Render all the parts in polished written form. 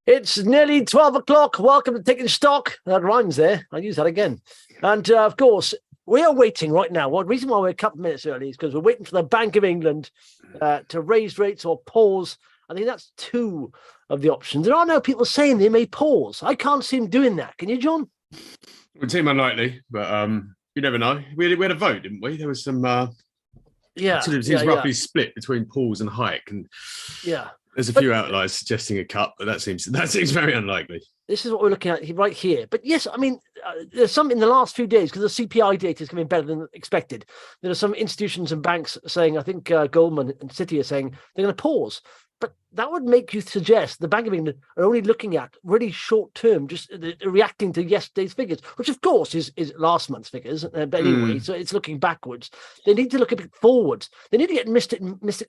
It's nearly 12 o'clock. Welcome to Taking Stock. That rhymes there. I'll use that again. And of course, we are waiting right now. Well, the reason why we're a couple of minutes early is because we're waiting for the Bank of England to raise rates or pause. I think that's two of the options. There are now people saying they may pause. I can't see them doing that. Can you, John? It would seem unlikely, but you never know. We had a vote, didn't we? There was some. It seems roughly split between pause and hike, and there's a few outliers suggesting a cut, but that seems very unlikely. This is what we're looking at right here. But yes, I mean, there's some in the last few days because the CPI data is coming better than expected. There are some institutions and banks saying, I think Goldman and Citi are saying they're going to pause. But that would make you suggest the Bank of England are only looking at really short term, just reacting to yesterday's figures, which of course is last month's figures. But anyway, so it's looking backwards. They need to look a bit forwards. They need to get Mystic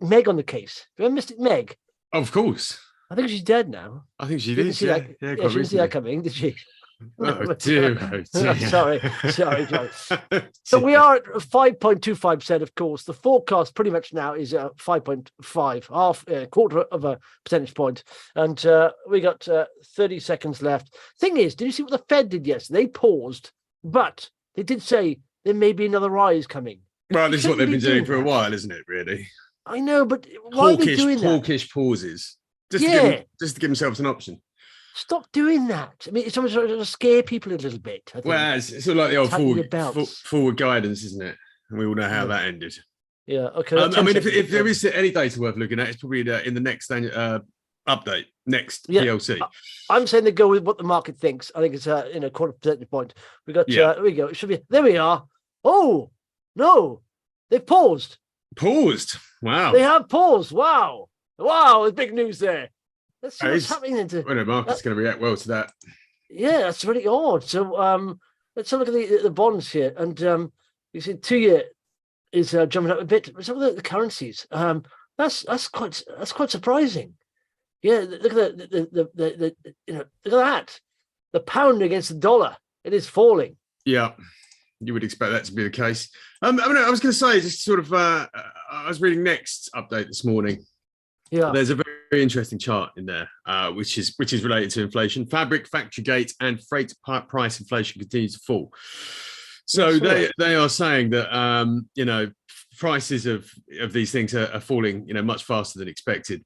Meg on the case. Remember Mystic Meg? Of course. I think she's dead now. I think she is. Yeah, she didn't see that coming, did she? Oh, dear. Sorry, John. So we are at 5.25%, of course. The forecast pretty much now is 5.5, a quarter of a percentage point. And we got 30 seconds left. Thing is, did you see what the Fed did yesterday? They paused, but they did say there may be another rise coming. Well, this is what they've been doing for a while, isn't it, really? I know, but why are they doing that? Hawkish pauses. Just to give themselves an option. Stop doing that. I mean, it's almost trying to scare people a little bit. I think. Well, it's sort of like the old forward guidance, isn't it? And we all know how that ended. Yeah, okay. I mean, if there is any data worth looking at, it's probably in the next update, next PLC. I'm saying they go with what the market thinks. I think it's quarter percentage point. We got here we go. It should be there. We are. Oh no, they've paused. Paused. Wow. They have paused. Wow. There's big news there. Let's see what's happening. The market's going to react well to that. Yeah, that's really odd. So let's have a look at the bonds here. And you see 2-year is jumping up a bit. Some of the currencies. That's quite surprising. Yeah, look at look at that. The pound against the dollar, it is falling. Yeah. You would expect that to be the case. I was going to say, just sort of, I was reading Next update this morning. Yeah, there's a very interesting chart in there, which is related to inflation. Fabric, factory gate, and freight price inflation continues to fall. So they are saying that prices of these things are falling much faster than expected.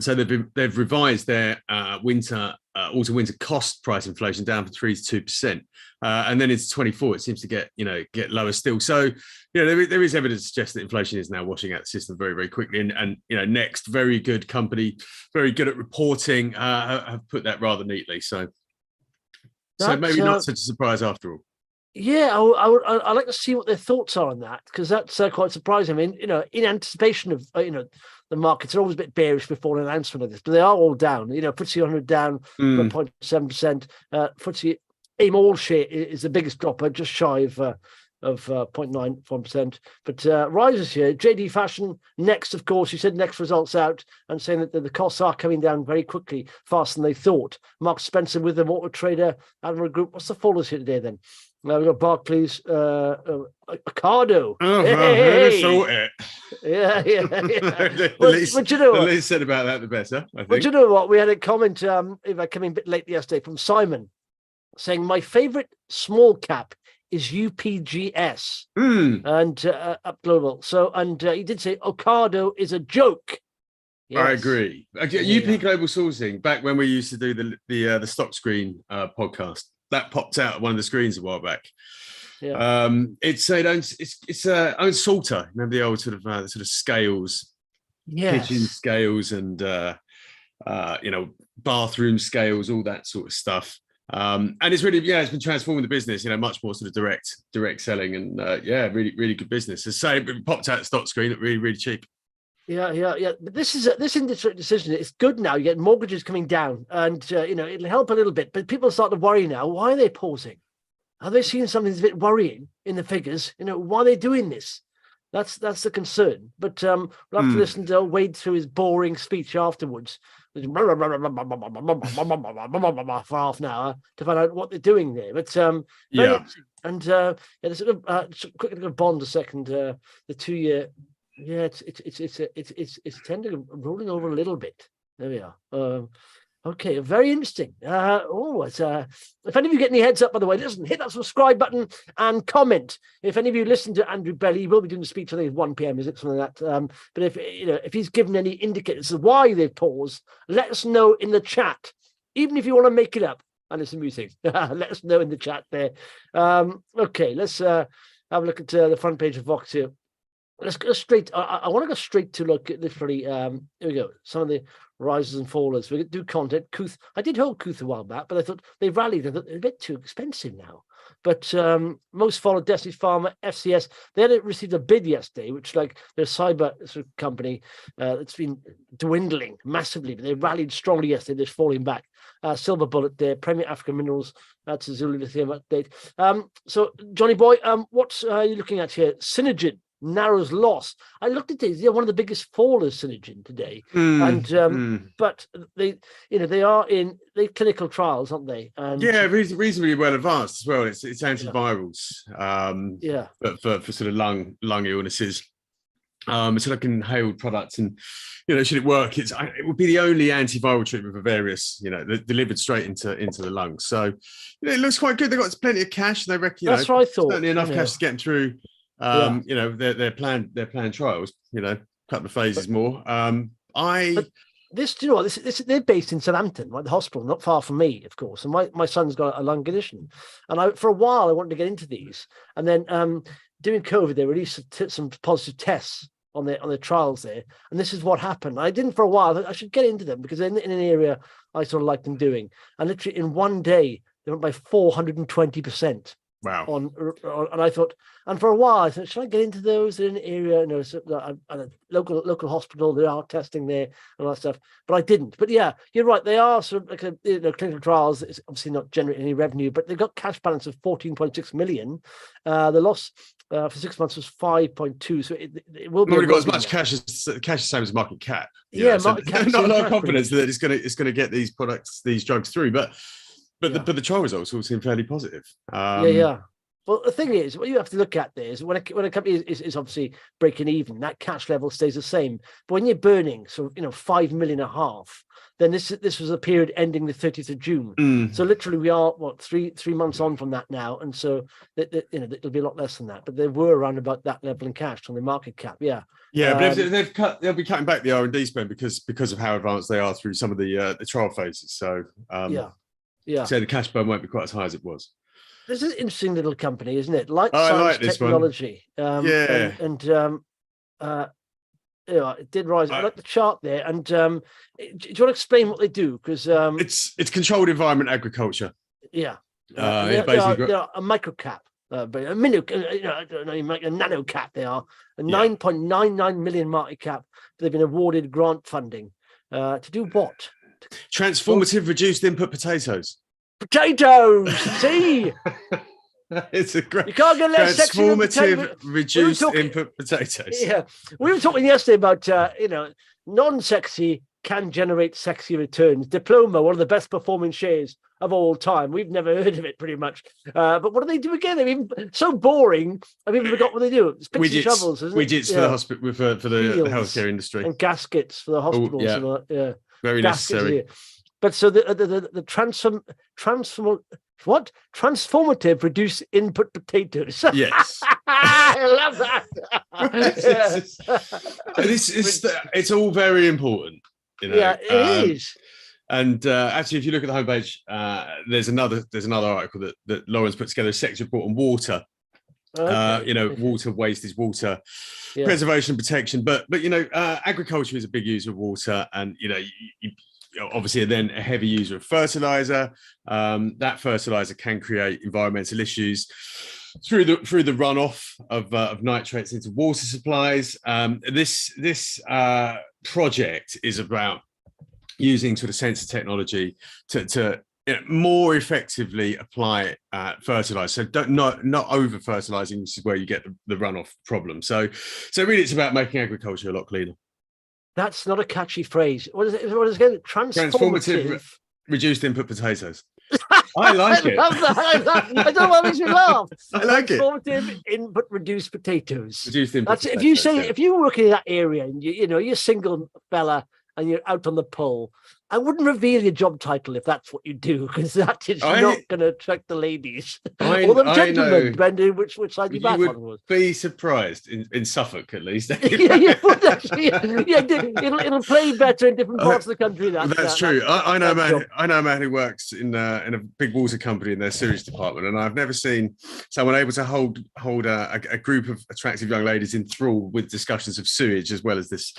So they've revised their autumn-winter cost price inflation down from 3% to 2%, and then into 24 it seems to get lower still. So there is evidence to suggest that inflation is now washing out the system very, very quickly. And Next, very good company, very good at reporting, have put that rather neatly. So maybe not such a surprise after all. Yeah, I'd like to see what their thoughts are on that, because that's quite surprising. I mean, in anticipation of the markets are always a bit bearish before an announcement of this, but they are all down. FTSE 100 down 0.7%. FTSE AIM all share is the biggest dropper, just shy of 0.91%. But rises here. JD Fashion Next, of course. You said Next results out and saying that the costs are coming down very quickly, faster than they thought. Mark Spencer with them, Auto Trader, Admiral Group. What's the fallers here today then? Now we've got Barclays, Ocado. Oh, hey. Thought it. Yeah. The least said about that, the better, I think. But you know what? We had a comment, coming a bit late yesterday, from Simon, saying, my favourite small cap is UPGS and Up Global. So, and he did say Ocado is a joke. Yes. I agree. UP Global Sourcing, back when we used to do the Stock Screen podcast, that popped out at one of the screens a while back. Yeah. It's own Salter. Remember the old sort of scales, kitchen scales, and bathroom scales, all that sort of stuff. And it's really it's been transforming the business. Much more sort of direct selling, and really, really good business. As I say, it popped out at Stock Screen at really, really cheap. Yeah. But this industry decision. It's good now. You get mortgages coming down, and it'll help a little bit. But people start to worry now. Why are they pausing? Are they seeing something that's a bit worrying in the figures? Why are they doing this? That's the concern. But we'll have to listen to Wade through his boring speech afterwards, for half an hour to find out what they're doing there. But and there's quick look at bond a second. The 2-year. Yeah, it's tending rolling over a little bit. There we are. Okay, very interesting. If any of you get any heads up, by the way, listen, hit that subscribe button and comment. If any of you listen to Andrew Belly, he will be doing the speech, I think it's 1 p.m, is it, something like that? But if he's given any indicators of why they've paused, let us know in the chat, even if you want to make it up. And it's amusing. Let us know in the chat there. Okay, let's have a look at the front page of Vox here. Let's go straight. I want to go straight to look at literally. Here we go. Some of the rises and fallers. We do content. Kooth. I did hold Kooth a while back, but I thought they rallied. I thought they're a bit too expensive now. But most followed Destiny Pharma, FCS. They had received a bid yesterday, which like their cyber sort of company that's been dwindling massively. But they rallied strongly yesterday. They're falling back. Silver Bullet there. Premier African Minerals. That's a Zulu Lithium update. So Johnny Boy, what are you looking at here? Synairgen narrows loss. I looked at this. They're one of the biggest fallers, Synairgen, today, but they are in clinical trials, aren't they? And reasonably well advanced as well. It's antivirals, but for sort of lung illnesses. It's like an inhaled product, and should it work, it would be the only antiviral treatment for various, delivered straight into the lungs. So it looks quite good. They've got plenty of cash. They reckon that's what I thought. Certainly enough cash to get them through. Their planned trials, a couple of phases more. They're based in Southampton, right? The hospital, not far from me, of course. And my son's got a lung condition, and for a while I wanted to get into these, and then during COVID they released some positive tests on their trials there, and this is what happened. I didn't for a while. I should get into them because they're in an area I sort of like them doing, and literally in one day they went by 420%. Wow. And I thought, and for a while I thought, should I get into those in an area? A local hospital, they are testing there and all that stuff, but I didn't. But yeah, you're right. They are sort of like clinical trials. It's obviously not generating any revenue, but they've got cash balance of 14.6 million. The loss for 6 months was 5.2. So it will be. Already got as much cash as the same as market cap. Market cap. Not a lot of confidence that it's going to get these products, these drugs through, but the trial results all seem fairly positive. Well, the thing is, what you have to look at there is when a company is obviously breaking even, that cash level stays the same. But when you're burning, so 5.5 million, then this was a period ending the 30th of June. So literally, we are three months on from that now, and so it'll be a lot less than that. But they were around about that level in cash on the market cap. But they'll be cutting back the R&D spend because of how advanced they are through some of the trial phases. So so the cash burn won't be quite as high as it was. This is an interesting little company, isn't it? MyCelx Technology. It did rise. I like the chart there. And do you want to explain what they do? Because it's controlled environment agriculture. They're a micro cap, but a a nano cap. They are a 9.99 million market cap. They've been awarded grant funding to do what? Transformative reduced input potatoes. Potatoes. See, it's a great. You can't get less sexy than transformative reduced input potatoes. Yeah, we were talking yesterday about non-sexy can generate sexy returns. Diploma, one of the best performing shares of all time. We've never heard of it, pretty much. But what do they do again? They've even so boring. I've even forgot what they do. It's picks and shovels, isn't it? Widgets for the hospital, for the healthcare industry, and gaskets for the hospitals. Very necessary. But so the transformative reduce input potatoes. Yes, I love that. It's all very important. Yeah, it is. And actually, if you look at the homepage, there's another article that Lauren's put together, a sector report on water. Water waste is water preservation and protection, but agriculture is a big user of water, and you obviously then a heavy user of fertilizer. That fertilizer can create environmental issues through the runoff of nitrates into water supplies. This project is about using sort of sensor technology to more effectively apply fertilizer. So not over fertilizing, which is where you get the runoff problem. So really, it's about making agriculture a lot cleaner. That's not a catchy phrase. What is it? What is it? Transformative reduced input potatoes. I like it. I don't know why it makes me laugh. I like it. Transformative input reduced potatoes. Reduced input potatoes, if you were working in that area and you're a single fella and you're out on the pole. I wouldn't reveal your job title if that's what you do, because that is not going to attract the ladies or the gentlemen, depending which side you back on. Would be surprised in Suffolk, at least. You would actually. It'll play better in different parts of the country. That's true. I know a man who works in a big water company in their sewage department, and I've never seen someone able to hold a group of attractive young ladies enthralled with discussions of sewage as well as this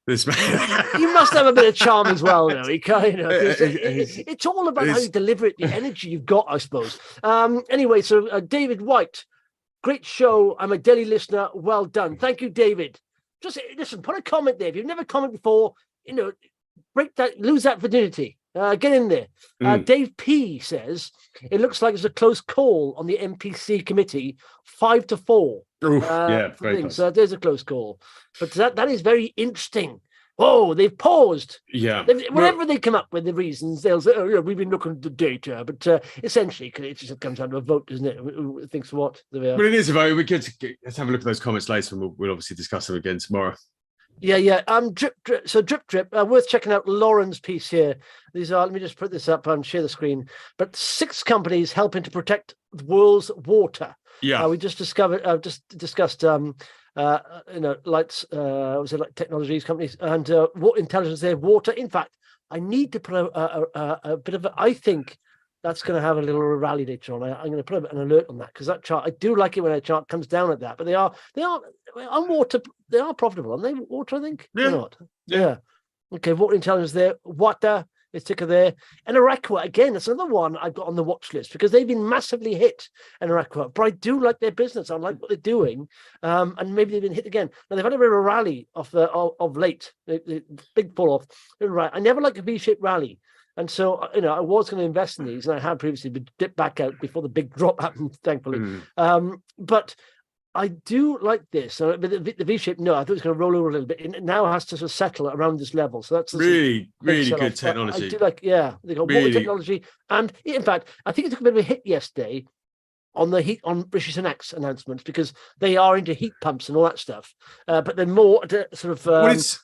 man. You must have a bit of charm as well, though. It's all about how you deliver it, the energy you've got, I suppose. Anyway, so David White, great show. I'm a daily listener. Well done. Thank you, David. Just listen, put a comment there. If you've never commented before, lose that virginity. Get in there. Dave P says, it looks like it's a close call on the MPC committee, 5-4. Very close. So there's a close call. But that is very interesting. Oh, they've paused. Yeah. Whenever they come up with the reasons, they'll say, we've been looking at the data. But essentially, it just comes down to a vote, doesn't it? Who thinks what? But it is a vote. Let's have a look at those comments later, and we'll obviously discuss them again tomorrow. Yeah. Drip. Worth checking out Lauren's piece here. These are. Let me just put this up and share the screen. But 6 companies helping to protect the world's water. Yeah. We just discussed. Lights. Was it like technologies companies and what intelligence there? Water. In fact, I need to put a bit of. I think that's going to have a little rally later on. I'm going to put an alert on that, because that chart, I do like it when a chart comes down like that. But they are on water. They are profitable, aren't they? Water, I think. Yeah. They're not. Yeah. Okay. Water intelligence there. Water is ticker there. Eneraqua again. That's another one I've got on the watch list, because they've been massively hit. Eneraqua, but I do like their business. I like what they're doing, and maybe they've been hit again. Now they've had a bit of a rally of late. The big fall off. Right. I never like a V-shaped rally. And so, I was going to invest in these, and I had previously been dipped back out before the big drop happened, thankfully. But I do like this. But the V-shape, no, I thought it was going to roll over a little bit. It now has to sort of settle around this level. So that's really good technology. I do like, they got water technology. And in fact, I think it took a bit of a hit yesterday on Rishi Sunak's announcements, because they are into heat pumps and all that stuff, but they're more at a sort of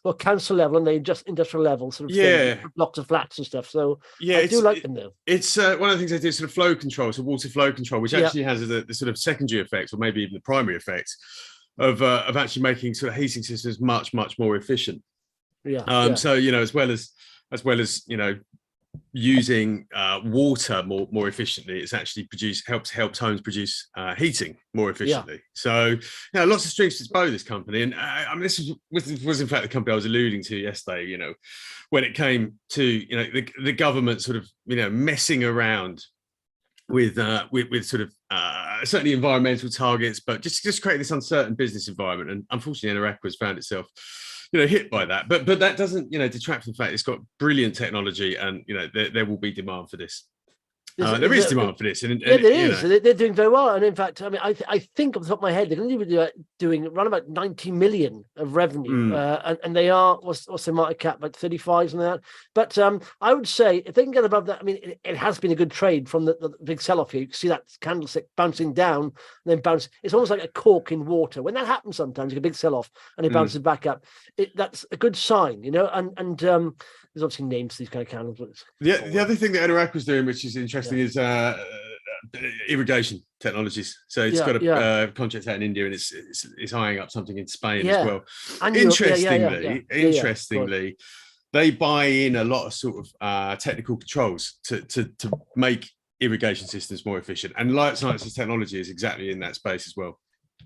more council level, and they just industrial level sort of thing, blocks of flats and stuff. So I do like them though. It's one of the things they do is sort of flow control, so water flow control, which actually has the sort of secondary effects, or maybe even the primary effects of actually making sort of heating systems much more efficient. So as well as using water more efficiently, it's actually helps homes produce heating more efficiently. So lots of strings to its bow, this company. And I mean, this was in fact the company I was alluding to yesterday, when it came to the government sort of messing around with sort of certainly environmental targets, but just creating this uncertain business environment. And unfortunately, Eneraqua has found itself hit by that, but that doesn't detract from the fact it's got brilliant technology, and there will be demand for this. There is demand for this, and there is. They're doing very well, and in fact, I mean, I think off the top of my head, they're going to be doing around about 90 million of revenue, and they are what's their market cap, like 35 and that. But I would say if they can get above that, I mean, it has been a good trade from the big sell-off here. You can see that candlestick bouncing down and then bounce. It's almost like a cork in water. When that happens, sometimes you get a big sell-off and it bounces back up. That's a good sign, and there's obviously names to these kind of candles. The other thing that Eneraqua is doing, which is interesting, is irrigation technologies. So it's got a contract out in India, and it's eyeing up something in Spain as well. And interestingly, they buy in a lot of sort of technical controls to make irrigation systems more efficient. And Life Sciences Technology is exactly in that space as well.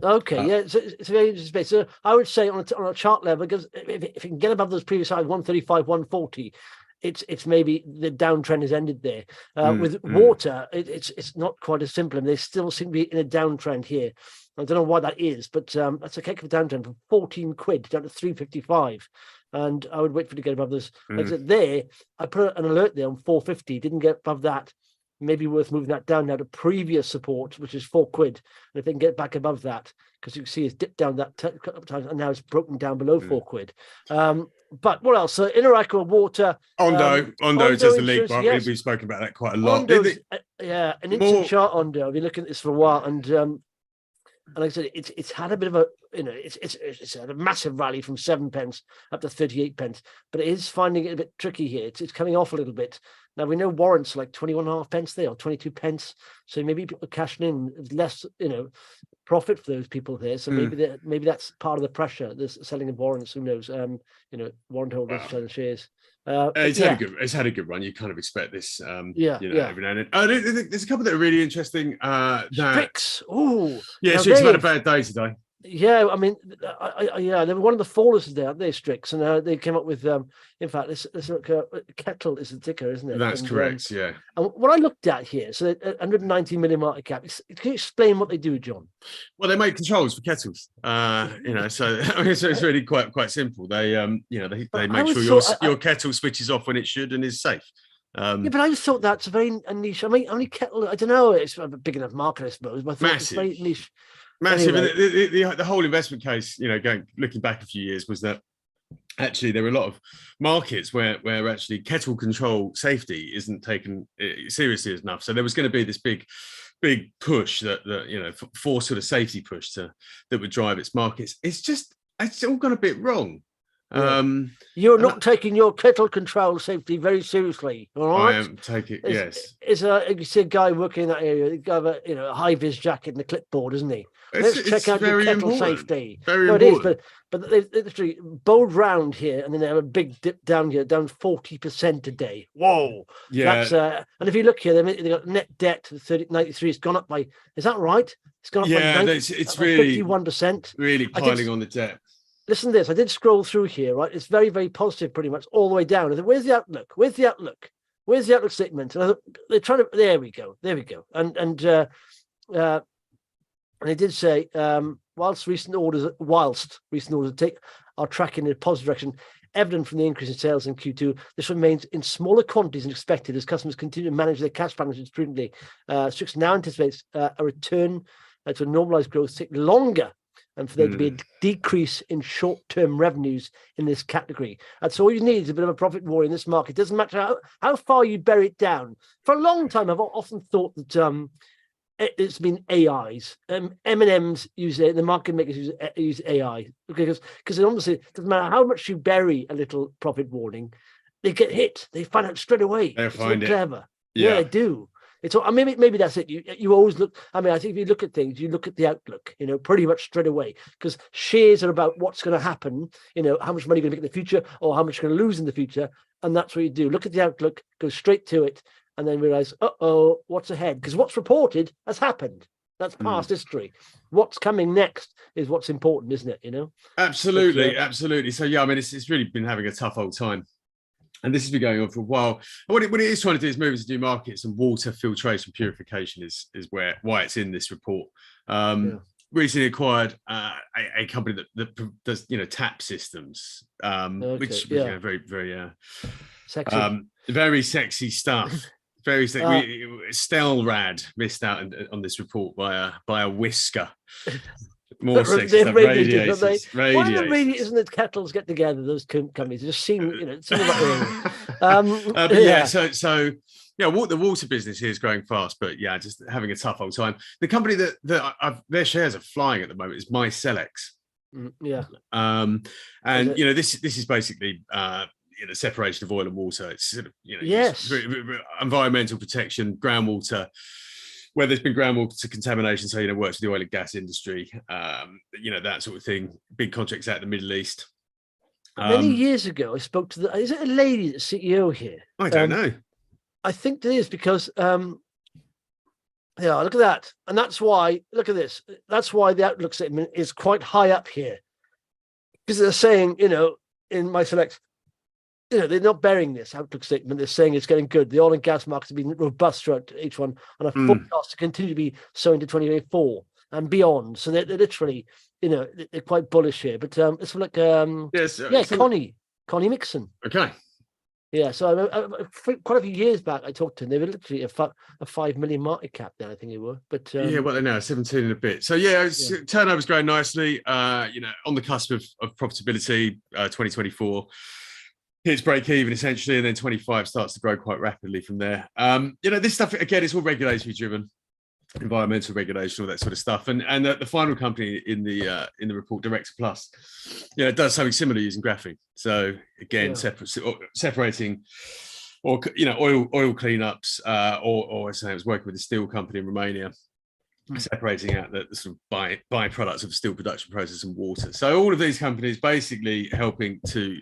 Okay, so it's a very interesting space. So I would say on a chart level, because if it can get above those previous highs, 135, 140, it's maybe the downtrend has ended there. With water, it's not quite as simple, and they still seem to be in a downtrend here. I don't know why that is, but that's a heck of a downtrend from 14 quid down to 355. And I would wait for it to get above this. Like I said, there, I put an alert there on 450, didn't get above that. Maybe worth moving that down now to previous support, which is 4 quid. And if they can get back above that, because you can see it's dipped down that couple of times, and now it's broken down below 4 quid. But what else? So Eneraqua, water. Ondo does the league, right? Yes. We've spoken about that quite a lot. An instant chart Ondo. I've been looking at this for a while, and like I said, it's had a bit of it's a massive rally from 7 pence up to 38 pence, but it is finding it a bit tricky here. It's coming off a little bit. Now we know warrants like 21.5 pence there, or 22 pence. So maybe people are cashing in less, profit for those people there. So maybe that's part of the pressure. This selling of warrants. Who knows? Warrant holders selling shares. It's had a good run. You kind of expect this. Every now and then. There's a couple that are really interesting. Strix. Oh, yeah. Strix had a bad day today. Yeah, I mean, they were one of the fallers today, aren't they, Strix? And they came up with, in fact, let's look. Kettle is the ticker, isn't it? That's correct. Yeah. And what I looked at here, so 190 million market cap. Can you explain what they do, John? Well, they make controls for kettles. So I mean, it's really quite simple. They they make sure your kettle switches off when it should and is safe. But I just thought that's a niche. I mean, how many kettle? I don't know. It's a big enough market, I suppose. But I thought it's very niche. Massive. Anyway. The whole investment case, looking back a few years, was that actually there were a lot of markets where actually kettle control safety isn't taken seriously enough. So there was going to be this big push that for sort of safety push that would drive its markets. It's all gone a bit wrong. You're not taking your kettle control safety very seriously, all right? I am taking yes. You see a guy working in that area. He's got a high vis jacket and the clipboard, isn't he? Let's check out your kettle safety. Very important. It is, but they literally bold round here, and then they have a big dip down here, down 40% today. Whoa! Yeah. That's, and if you look here, they got net debt to 93. It's gone up by. Is that right? It's gone up by 90, it's really 51%. Really piling on the debt. Listen to this. I did scroll through here, right? It's very, very positive, pretty much all the way down. I thought, where's the outlook? Where's the outlook? Where's the outlook statement? And I thought, they're trying to. There we go. And they did say, whilst recent orders are tracking in a positive direction, evident from the increase in sales in Q2, this remains in smaller quantities than expected as customers continue to manage their cash balances prudently. Strix now anticipates a return to a normalized growth take longer, and for there to be a decrease in short-term revenues in this category. That's all you need is a bit of a profit war in this market. It doesn't matter how far you bury it down. For a long time, I've often thought that it's been AIs. M&Ms use it, the market makers use AI. Because it obviously doesn't matter how much you bury a little profit warning, they get hit. They find out straight away. They find it. Clever. Yeah, they do. Maybe that's it. You always look. I mean, I think if you look at things, you look at the outlook. Pretty much straight away, because shares are about what's going to happen. How much money you're going to make in the future, or how much you're going to lose in the future, and that's what you do. Look at the outlook, go straight to it, and then realize, what's ahead? Because what's reported has happened. That's past history. What's coming next is what's important, isn't it? Absolutely, absolutely. So yeah, I mean, it's really been having a tough old time. And this has been going on for a while. And what it is trying to do is move into new markets, and water filtration purification is why it's in this report. Recently acquired a company that does tap systems, which very very sexy. Very sexy stuff. Very sexy. Stelrad missed out on this report by a whisker. More sexy stuff. Radiators. Why do the radiators and the kettles get together? Those companies just seem, the water business here is growing fast, but just having a tough old time. The company that their shares are flying at the moment is MyCelx. This is basically separation of oil and water. It's sort of environmental protection, groundwater. Where there's been groundwater contamination, so works with the oil and gas industry, that sort of thing. Big contracts out in the Middle East. Many years ago, I spoke to is it a lady that's CEO here? I don't know. I think it is because, look at that, and that's why. Look at this. That's why the outlook statement is quite high up here, because they're saying, in MyCelx, they're not burying this outlook statement. They're saying it's getting good. The oil and gas markets have been robust throughout H1 and are forecast to continue to be so into 2024 and beyond. So they're literally, they're quite bullish here. But it's like, Connie Mixon. Okay. Yeah. So quite a few years back, I talked to them. They were literally a 5 million market cap then, I think they were. But they're now 17 and a bit. So turnover's growing nicely. On the cusp of profitability, 2024. Hits break even essentially, and then 25 starts to grow quite rapidly from there. This stuff again, it's all regulatory driven. environmental regulation, all that sort of stuff. And the final company in the report, Directa Plus, it does something similar using graphene. So again, separating, or oil cleanups, or as I say, I was working with a steel company in Romania, separating out the sort of byproducts of steel production process and water. So all of these companies basically helping to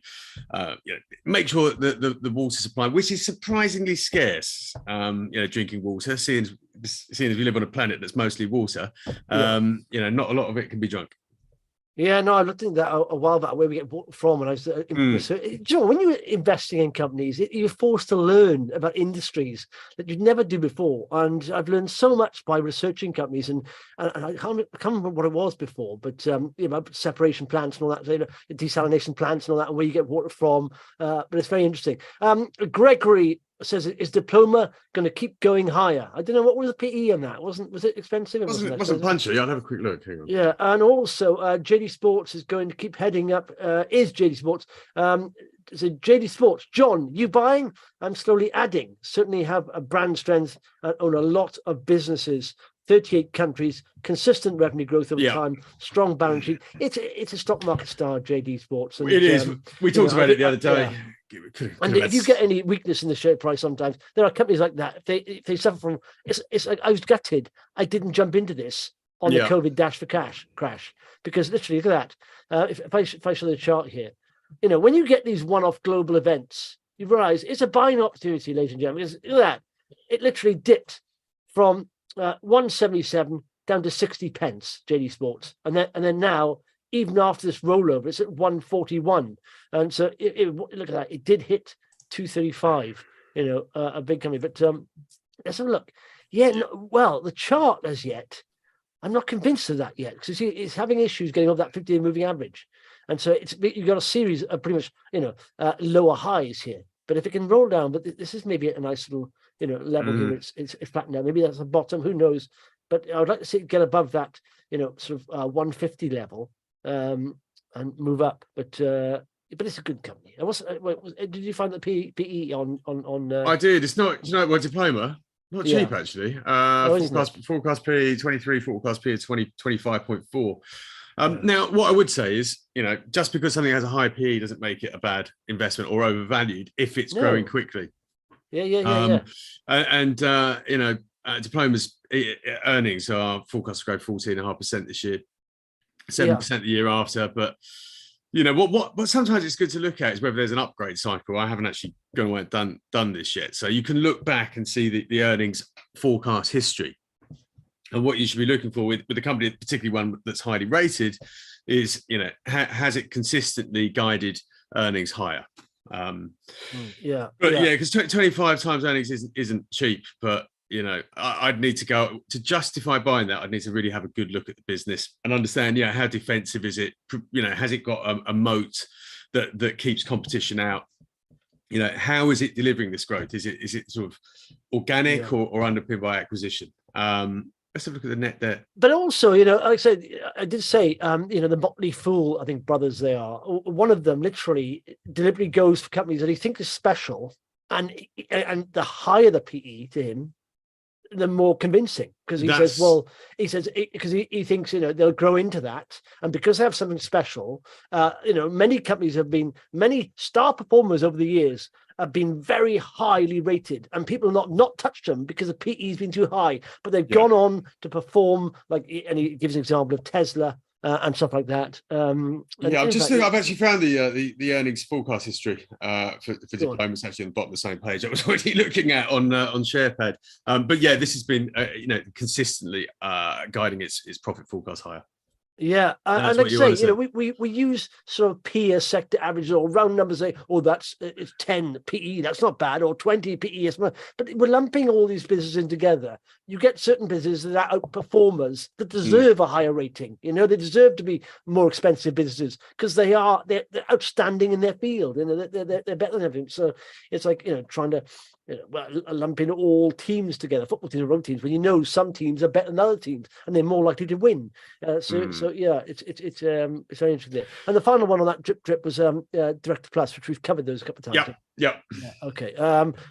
make sure that the water supply, which is surprisingly scarce, drinking water, seeing as we live on a planet that's mostly water, not a lot of it can be drunk. Yeah, no, I looked at that a while back, where we get bought from, and I was when you're investing in companies, you're forced to learn about industries that you'd never do before. And I've learned so much by researching companies, and I can't remember what it was before, but about separation plants and all that, desalination plants and all that, and where you get water from. But it's very interesting. Gregory says, is Diploma going to keep going higher? I don't know, what was the PE on that? Was it expensive? It wasn't punchy. I'll have a quick look. Hang on. Yeah, and also JD Sports is going to keep heading up. Is JD Sports? So JD Sports, John, you buying? I'm slowly adding. Certainly have a brand strength and own a lot of businesses. 38 countries, consistent revenue growth over time, strong balance sheet. It's a stock market star, JD Sports. And, it is. We talked about it the other day. And if you get any weakness in the share price, sometimes there are companies like that. If they suffer from, it's like, I was gutted I didn't jump into this on the COVID dash for cash crash, because literally, look at that. If I show the chart here, when you get these one-off global events, you realize it's a buying opportunity, ladies and gentlemen. Look at that. It literally dipped from 177 down to 60 pence, JD Sports, and then now, even after this rollover, it's at 141. And so look at that, it did hit 235, a big company. But let's have a look. The chart as yet, I'm not convinced of that yet, because it's having issues getting off that 50-day moving average. And so you've got a series of pretty much, lower highs here. But if it can roll down, but this is maybe a nice little, level here. It's flattened out. Maybe that's the bottom. Who knows? But I would like to see it get above that, sort of 150 level, and move up. But it's a good company. Did you find the PE on? I did. It's not. Diploma. Not cheap actually. Forecast PE 23. Forecast PE 25.4. Now, what I would say is, just because something has a high PE doesn't make it a bad investment or overvalued if it's growing quickly. Yeah. And Diploma's earnings are forecast to grow 14.5% this year, 7% the year after. But what sometimes it's good to look at is whether there's an upgrade cycle. I haven't actually gone away and done this yet, so you can look back and see the earnings forecast history. And what you should be looking for with the company, particularly one that's highly rated, is has it consistently guided earnings higher? Because 25 times earnings isn't cheap, but I'd need to go to justify buying that. I'd need to really have a good look at the business and understand, how defensive is it? Has it got a moat that keeps competition out? How is it delivering this growth? Is it sort of organic or underpinned by acquisition? Let's have a look at the net debt. But also, like I said, I did say, the Motley Fool, I think brothers they are. One of them literally deliberately goes for companies that he thinks is special, and the higher the PE to him, the more convincing, because he thinks they'll grow into that, and because they have something special, many companies many star performers over the years have been very highly rated, and people have not touched them because the PE has been too high, but they've gone on to perform, and he gives an example of Tesla and stuff like that. I've actually found the earnings forecast history for Diploma. It's actually on the bottom of the same page I was already looking at on SharePad. But this has been consistently guiding its profit forecast higher. Yeah, and like I say, we use sort of peer sector averages or round numbers, say, it's 10 PE, that's not bad, or 20 PE, but we're lumping all these businesses in together. You get certain businesses that are outperformers that deserve a higher rating. They deserve to be more expensive businesses because they're outstanding in their field. They're better than everything. So it's like trying to lump in all teams together, football teams and rugby teams, when some teams are better than other teams and they're more likely to win. So So yeah, it's very interesting there. And the final one on that drip was Directa Plus, which we've covered those a couple of times. Yeah. Okay.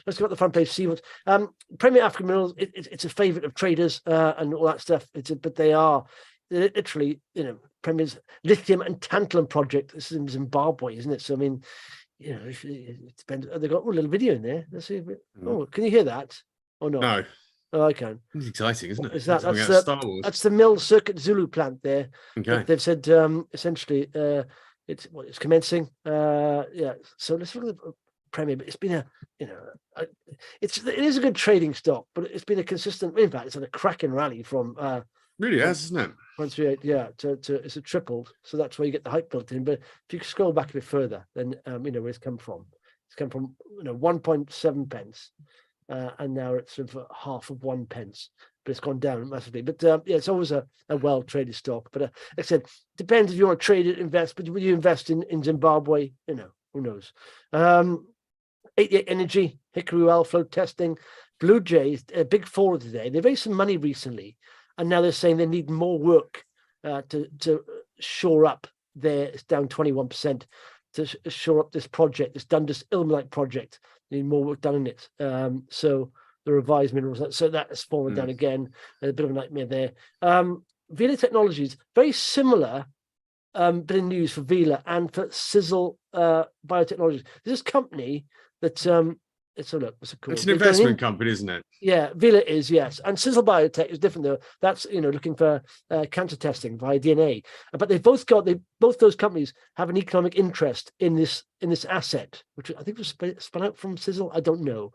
Let's go up the front page. See what Premier African Minerals. It's a favourite of traders and all that stuff. But they're literally, Premier's lithium and tantalum project. This is in Zimbabwe, isn't it? So I mean, it depends. They've got a little video in there. Let's see. Oh, can you hear that? Or not? No. Oh, I can. It's exciting, isn't it? Is that's Star Wars. That's the Mill Circuit Zulu plant there. Okay. They've said essentially it's commencing. Yeah. So let's look at the Premier. But it's been it is a good trading stock, but it's been a consistent. In fact, it's had a cracking rally from. Really has, isn't it? 138, yeah. To it's a tripled, so that's where you get the hype built in. But if you scroll back a bit further, then where it's come from. It's come from 1.7 pence. And now it's sort of half of 1 pence, but it's gone down massively. But it's always a well traded stock. But like I said, depends if you want to trade it, invest. But when you invest in Zimbabwe, who knows? 88 Energy, Hickory Elle flow testing, BlueJay, a big fall today. They raised some money recently, and now they're saying they need more work to shore up it's down 21%. To shore up this project, this Dundas Ilmenite project, need more work done in it. So the revised minerals, so that has fallen down again. A bit of a nightmare there. Vela Technologies, very similar bit of news for Vela and for Cizzle Biotechnologies. This is a company that what's it called? It's an investment company, isn't it? Yeah, Vela is, yes. And Cizzle Biotech is different though. That's looking for cancer testing via DNA. But both those companies have an economic interest in this asset, which I think was spun out from Cizzle. I don't know.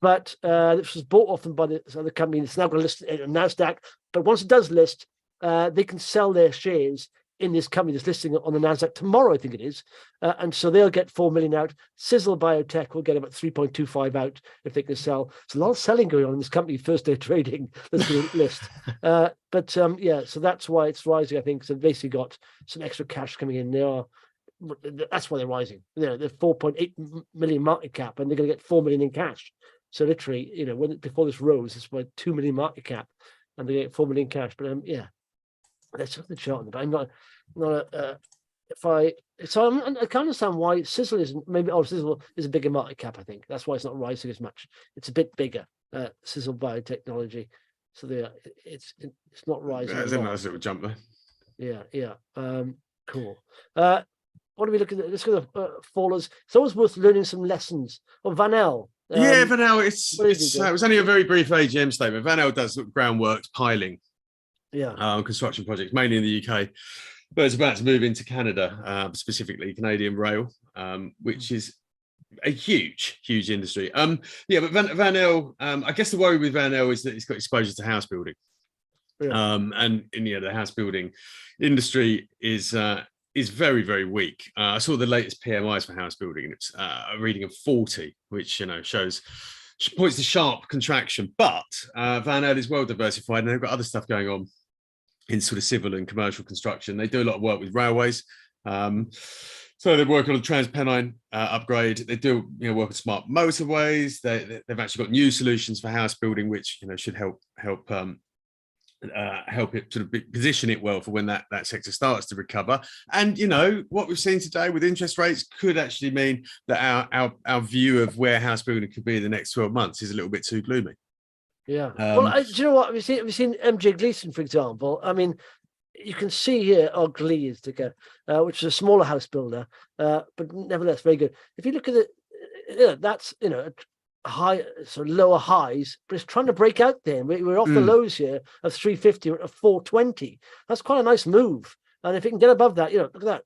But this was bought off them by this other company. It's now going to list it on NASDAQ. But once it does list, they can sell their shares in this company that's listing on the NASDAQ tomorrow, I think it is. And so they'll get 4 million out. Cizzle Biotech will get about 3.25 out if they can sell. There's a lot of selling going on in this company first day trading. Let's list. So that's why it's rising, I think. So they've basically got some extra cash coming in. That's why they're rising. They're 4.8 million market cap, and they're going to get 4 million in cash. So literally, before this rose, it's about 2 million market cap, and they get 4 million cash. But let's look at the chart. But I'm not I can't understand why Cizzle isn't. Maybe Cizzle is a bigger market cap. I think that's why it's not rising as much. It's a bit bigger. Cizzle Biotechnology, so it's not rising. There's a nice little jump there. Yeah. Cool. What are we looking at? Let's go to fallers. It's always worth learning some lessons. Or Van Elle. Van Elle. It was only a very brief AGM statement. Van Elle does groundworks, piling. Construction projects, mainly in the UK, but it's about to move into Canada, specifically Canadian rail, which is a huge industry. But Van Elle, I guess the worry with Van Elle is that it's got exposure to house building, and the house building industry is very, very weak. I saw the latest PMIs for house building, and it's a reading of 40, which points to sharp contraction. But Van Elle is well diversified, and they've got other stuff going on in sort of civil and commercial construction. They do a lot of work with railways. So they're working on the Transpennine upgrade. They do work on smart motorways. They've actually got new solutions for house building, which should help it sort of position it well for when that sector starts to recover. And what we've seen today with interest rates could actually mean that our view of where house building could be in the next 12 months is a little bit too gloomy. Yeah. Do you know what? Have you seen MJ Gleeson, for example? I mean, you can see here, Gleeson, which is a smaller house builder, but nevertheless very good. If you look at it, that's high, so lower highs, but it's trying to break out there. We're off the lows here of 350 or 420. That's quite a nice move. And if it can get above that, look at that,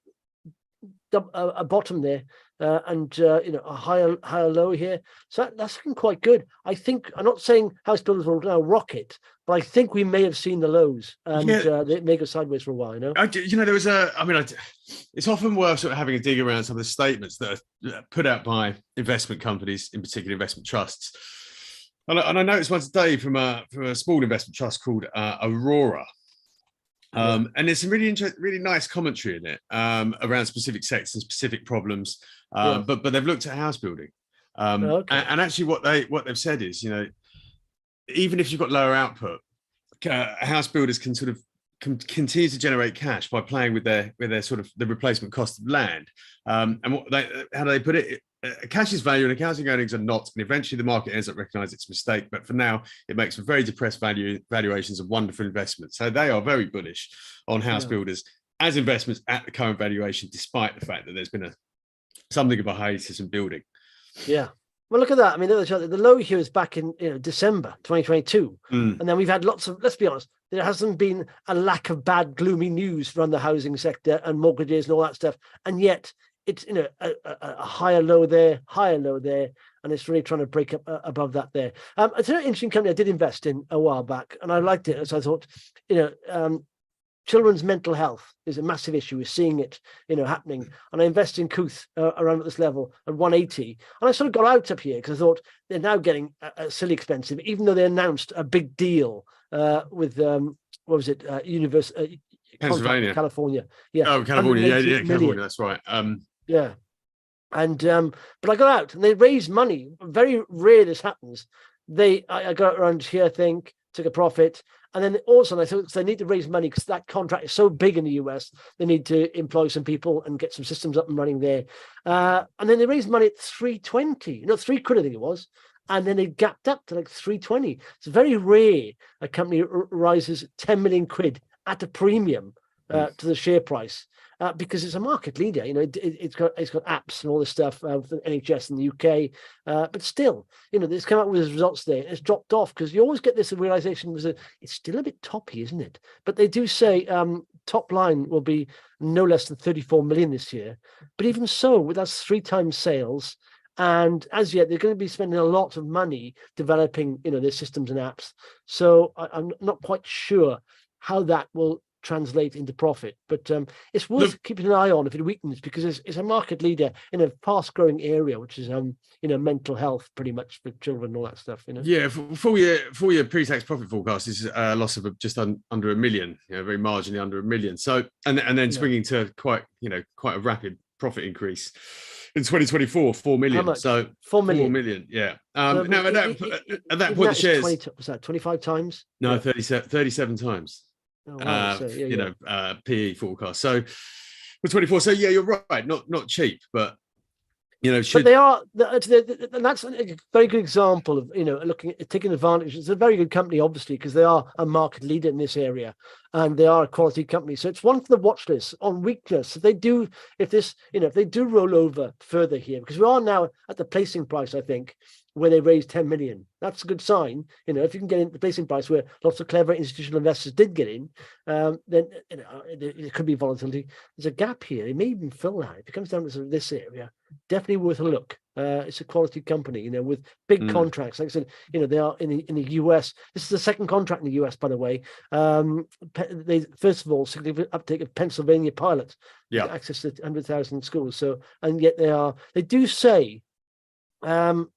a bottom there, and a higher low here. So that's looking quite good. I think, I'm not saying house builders will now rocket, but I think we may have seen the lows, and they may go sideways for a while. There was it's often worth sort of having a dig around some of the statements that are put out by investment companies, in particular investment trusts. And I noticed one today from a small investment trust called Aurora. And there's some really nice commentary in it around specific sectors and specific problems, but they've looked at house building, and actually what they've said is, even if you've got lower output, house builders can sort of continues to generate cash by playing with their sort of the replacement cost of land. And how do they put it? Cash is value and accounting earnings are not, and eventually the market ends up recognizing its mistake. But for now, it makes for very depressed valuations of wonderful investments. So they are very bullish on house builders as investments at the current valuation, despite the fact that there's been something of a hiatus in building. Yeah. Well, look at that. I mean, the low here is back in December 2022. And then we've had lots of, let's be honest, there hasn't been a lack of bad, gloomy news around the housing sector and mortgages and all that stuff. And yet it's, a higher low there, and it's really trying to break up above that there. It's an interesting company I did invest in a while back, and I liked it as I thought, children's mental health is a massive issue. We're seeing it, happening. And I invested in Kooth around at this level at 180. And I sort of got out up here because I thought they're now getting silly expensive, even though they announced a big deal with, Pennsylvania, California. Yeah. Oh, California. Yeah, California. That's right. Yeah. And but I got out and they raised money. Very rare this happens. I got around here, I think, took a profit. And then also, I thought they need to raise money because that contract is so big in the US. They need to employ some people and get some systems up and running there. And then they raised money at 320, £3 I think it was. And then they gapped up to like 320. It's very rare a company rises 10 million quid at a premium to the share price. Because it's a market leader, it's got apps and all this stuff for the NHS in the UK, but still, it's come out with its results there. It's dropped off because you always get this realization it's still a bit toppy, isn't it? But they do say top line will be no less than 34 million this year. But even so, that's 3 times sales. And as yet, they're going to be spending a lot of money developing, their systems and apps. So I'm not quite sure how that will translate into profit, but it's worth keeping an eye on if it weakens, because it's a market leader in a fast-growing area, which is mental health, pretty much for children and all that stuff. Yeah, full year pre-tax profit forecast is a loss of just under $1 million, very marginally under $1 million. So and then swinging to quite a rapid profit increase in 2024, 4 million. How much? So 4 million. 4 million, yeah. Now at that point, the shares 25 times. No, 37 times. Oh, wow. PE forecast. So for 24. So yeah, you're right. Not cheap, but but they are. And that's a very good example of taking advantage. It's a very good company, obviously, because they are a market leader in this area, and they are a quality company. So it's one for the watch list on weakness. If they do roll over further here, because we are now at the placing price, I think, where they raised 10 million. That's a good sign. If you can get in the placing price where lots of clever institutional investors did get in, then there could be volatility. There's a gap here. It may even fill that. If it comes down to this area, definitely worth a look. It's a quality company, with big contracts. Like I said, they are in the US. This is the second contract in the US, by the way. They first of all significant uptake of Pennsylvania pilots, access to 100,000 schools. So, and yet they do say. For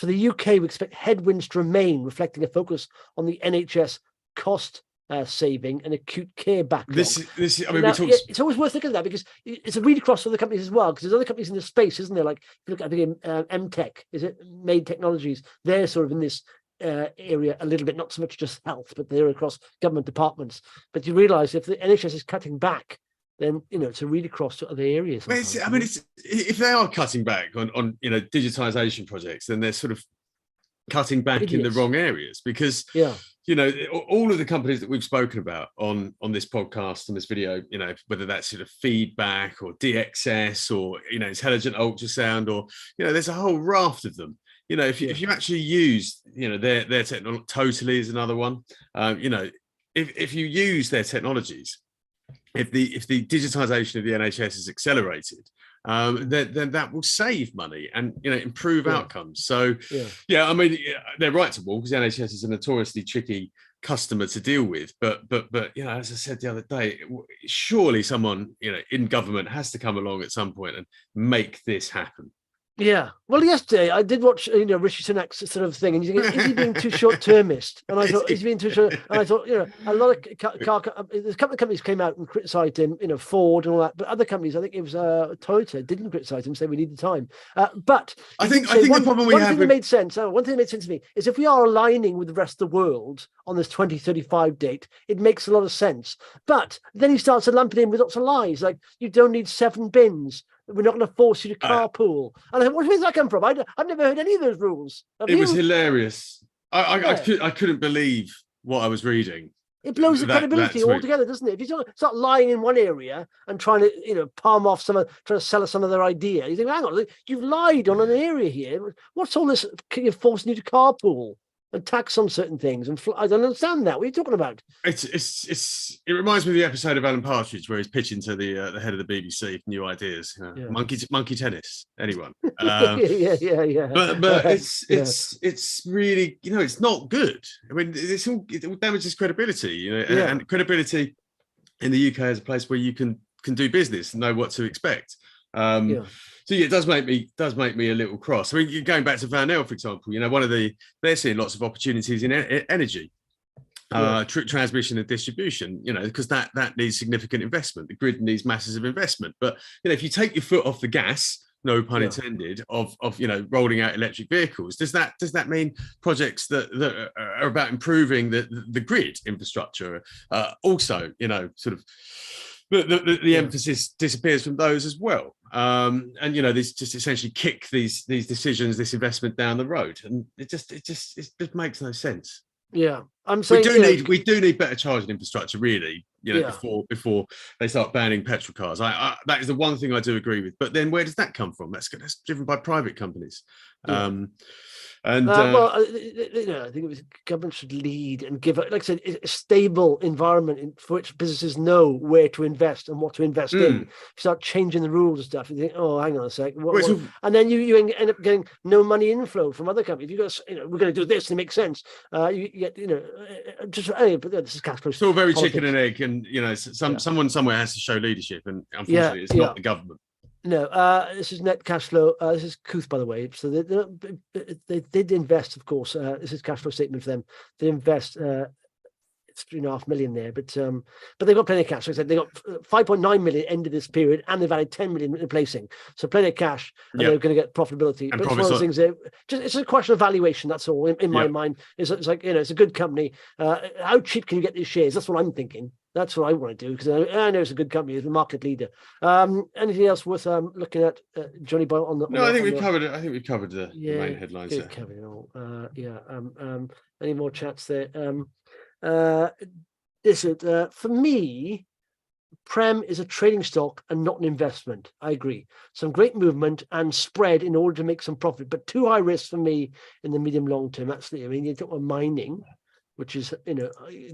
the UK, we expect headwinds to remain, reflecting a focus on the NHS cost saving and acute care backlog. It's always worth looking at that because it's a read across for the companies as well, because there's other companies in this space, isn't there? Like, if you look at, I think, MTech, is it Made Technologies? They're sort of in this area a little bit, not so much just health, but they're across government departments. But you realise if the NHS is cutting back, then to read across to other areas. If they are cutting back on digitization projects, then they're sort of cutting back in the wrong areas, because all of the companies that we've spoken about on this podcast and this video, whether that's sort of feedback or DXS or intelligent ultrasound, or there's a whole raft of them. If you actually use their technology, Totally is another one. If you use their technologies, if the digitization of the NHS is accelerated, then that will save money and improve outcomes. So they're right to warn, because the NHS is a notoriously tricky customer to deal with. But as I said the other day, surely someone in government has to come along at some point and make this happen. Yeah. Well, yesterday I did watch, Rishi Sunak's sort of thing, and you think, is he being too short-termist? And I thought, is he being too short? And I thought, a lot of there's a couple of companies came out and criticised him, Ford and all that, but other companies, I think it was Toyota, didn't criticise him, say we need the time. But I think the problem we have one thing that made sense to me is if we are aligning with the rest of the world on this 2035 date, it makes a lot of sense. But then he starts to lump it in with lots of lies, like you don't need 7 bins. We're not going to force you to carpool. And I thought, where does that come from? I've never heard any of those rules. It was hilarious. I couldn't believe what I was reading. It blows the credibility altogether, doesn't it? If you start lying in one area and trying to, palm off trying to sell us some of their idea, you think, hang on, you've lied on an area here. What's all this forcing you to carpool and tax on certain things? And I don't understand that. What are you talking about? It reminds me of the episode of Alan Partridge where he's pitching to the head of the BBC for new ideas. Monkey tennis. Anyone? Yeah. But it's really, it's not good. I mean, it damages credibility. And credibility in the UK is a place where you can do business and know what to expect. So it does make me a little cross. I mean, going back to Elle, for example, they're seeing lots of opportunities in energy, transmission and distribution, because that needs significant investment. The grid needs masses of investment. But if you take your foot off the gas, no pun intended, of rolling out electric vehicles, does that mean projects that are about improving the grid infrastructure also, sort of the emphasis disappears from those as well. And this just essentially kick these decisions, this investment down the road, and it just makes no sense. Yeah, I'm saying we do need better charging infrastructure, really. Before they start banning petrol cars. That is the one thing I do agree with. But then where does that come from? That's driven by private companies. I think the government should lead and give, like I said, a stable environment for which businesses know where to invest and what to invest in. If you start changing the rules and stuff, you think, oh, hang on a sec, and then you end up getting no money inflow from other companies. If you go, we're going to do this, and it makes sense. You get, but this is cash flow. Still very chicken and egg, and someone somewhere has to show leadership, and unfortunately, it's not the government. No, this is net cash flow. This is Kooth, by the way. So they did invest, of course. This is cash flow statement for them. They invest it's 3.5 million there, but they've got plenty of cash. Like I said, they got 5.9 million end of this period, and they've added 10 million replacing. So plenty of cash, and they're going to get profitability. And but it's one of those things. It's a question of valuation. That's all. In my mind, it's like it's a good company. How cheap can you get these shares? That's what I'm thinking. That's what I want to do, because I know it's a good company, it's a market leader. Anything else worth looking at, Johnny Boyle? I think we've covered it. I think we've covered the main headlines there. Covered it all. Any more chats there? For me, Prem is a trading stock and not an investment. I agree. Some great movement and spread in order to make some profit, but too high risk for me in the medium long term. Absolutely. I mean, you talk about mining, which is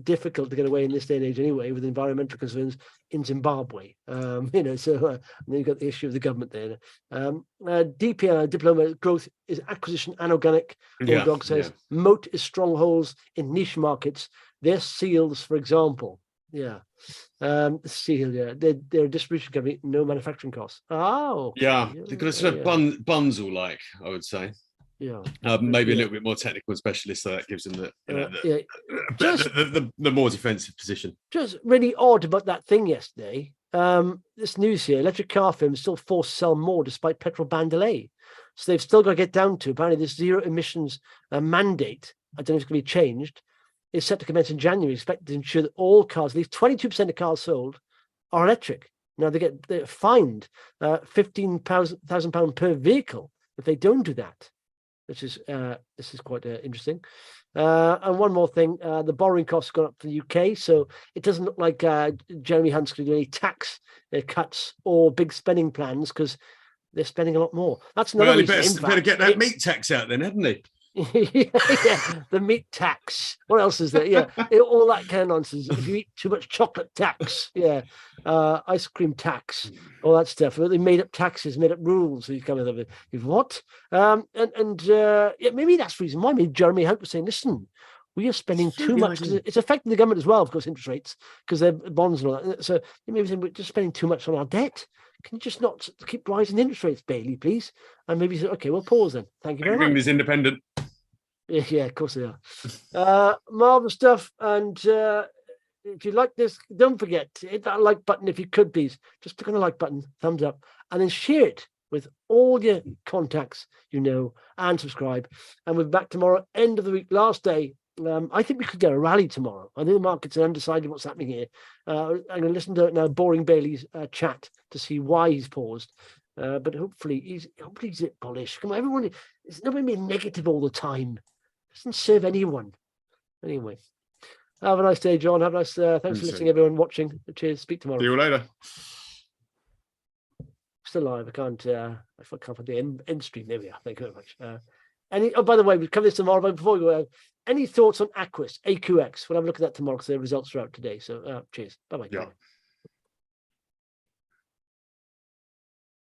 difficult to get away in this day and age anyway, with environmental concerns in Zimbabwe. And then you've got the issue of the government there. DPR, Diploma, growth is acquisition and organic. Dog says moat is strongholds in niche markets. They're seals, for example. They're a distribution company, no manufacturing costs. They've got a sort of bundle, like I would say. Maybe a little bit more technical and specialist, so that gives them the more defensive position. Just really odd about that thing yesterday. This news here: electric car firms still forced to sell more despite petrol ban delay. So they've still got to get down to apparently this zero emissions mandate. I don't know if it's going to be changed. Is set to commence in January, expected to ensure that all cars, at least 22% of cars sold, are electric. Now they're fined £15,000 per vehicle if they don't do that. This is quite interesting. And one more thing, the borrowing costs gone up for the UK, so it doesn't look like Jeremy Hunt's going to do any tax cuts or big spending plans, because they're spending a lot more. That's another reason. Better get that meat tax out then, hadn't he? The meat tax. What else is there? All that kind of nonsense. If you eat too much chocolate, tax. Ice cream tax. All that stuff. They made up taxes, made up rules. So you come with what? Maybe that's the reason why. Maybe Jeremy Hunt was saying, "Listen, we are spending too much." It's affecting the government as well, of course, interest rates, because they're bonds and all that. So maybe we're just spending too much on our debt. can you just not keep rising interest rates, Bailey, please? And maybe say, okay, we'll pause then. Thank you very much. England is independent. Yeah, of course they are. Marvelous stuff. And if you like this, don't forget to hit that like button if you could, please. Just click on the like button, thumbs up, and then share it with all your contacts you know, and subscribe. And we're back tomorrow, end of the week, last day. I think we could get a rally tomorrow. I think the markets are undecided what's happening here. I'm going to listen to now Boring Bailey's chat to see why he's paused. But hopefully he's bullish. Come on, everyone, it's not going to be negative all the time. It doesn't serve anyone. Anyway, have a nice day, John. Have a nice. Thanks for listening, everyone watching. Cheers. Speak tomorrow. See you later. Still live. I can't find the end stream. There we are. Thank you very much. Oh, by the way, we'll cover this tomorrow. But before we go, any thoughts on AQUIS, AQX? We'll have a look at that tomorrow because their results are out today. So cheers. Bye bye. Yeah.